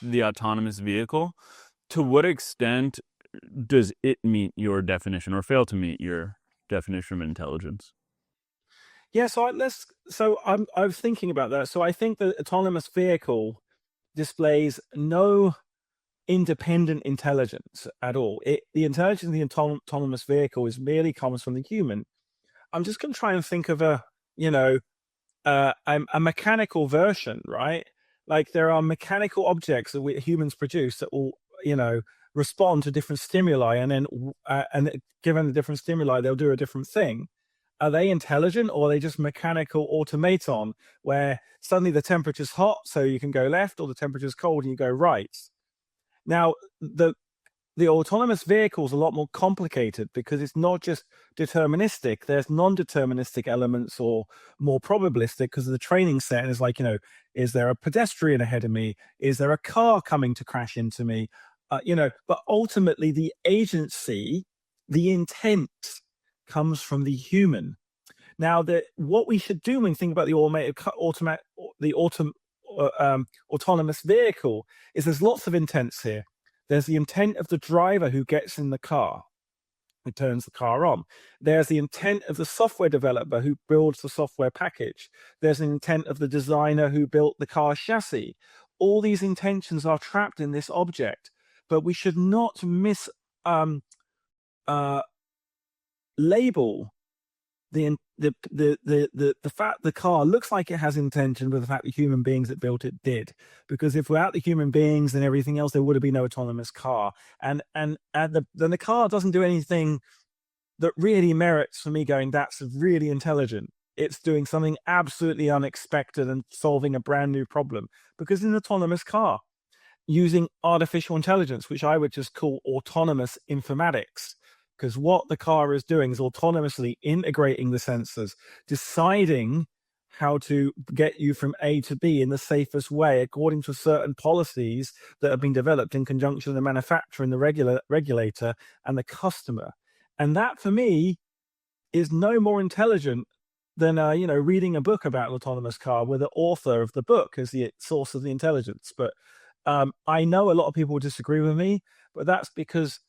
the autonomous vehicle, to what extent does it meet your definition or fail to meet your definition of intelligence? Yeah, I was thinking about that. So I think the autonomous vehicle displays no independent intelligence at all. The intelligence of the autonomous vehicle is merely comes from the human. I'm just going to try and think of a mechanical version, right? Like there are mechanical objects that we humans produce that will, respond to different stimuli, and then given the different stimuli, they'll do a different thing. Are they intelligent, or are they just mechanical automaton where suddenly the temperature's hot, so you can go left, or the temperature's cold and you go right? Now, the autonomous vehicle is a lot more complicated because it's not just deterministic. There's non-deterministic elements or more probabilistic because of the training set. And it's like, is there a pedestrian ahead of me? Is there a car coming to crash into me? But ultimately the agency, the intent comes from the human. Now, what we should do when we think about the autonomous vehicle is there's lots of intents here. There's the intent of the driver who gets in the car, who turns the car on. There's the intent of the software developer who builds the software package. There's an intent of the designer who built the car chassis. All these intentions are trapped in this object, but we should not label the fact the car looks like it has intention with the fact the human beings that built it did. Because if without the human beings and everything else, there would have been no autonomous car. And then the car doesn't do anything that really merits for me going, that's really intelligent. It's doing something absolutely unexpected and solving a brand new problem. Because in an autonomous car, using artificial intelligence, which I would just call autonomous informatics, because what the car is doing is autonomously integrating the sensors, deciding how to get you from A to B in the safest way according to certain policies that have been developed in conjunction with the manufacturer and the regulator and the customer. And that, for me, is no more intelligent than reading a book about an autonomous car where the author of the book is the source of the intelligence. But I know a lot of people will disagree with me, but that's because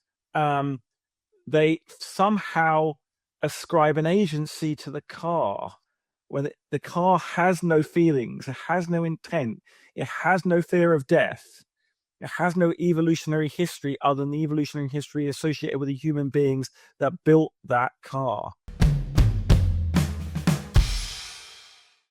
they somehow ascribe an agency to the car when the car has no feelings, it has no intent, it has no fear of death, it has no evolutionary history other than the evolutionary history associated with the human beings that built that car.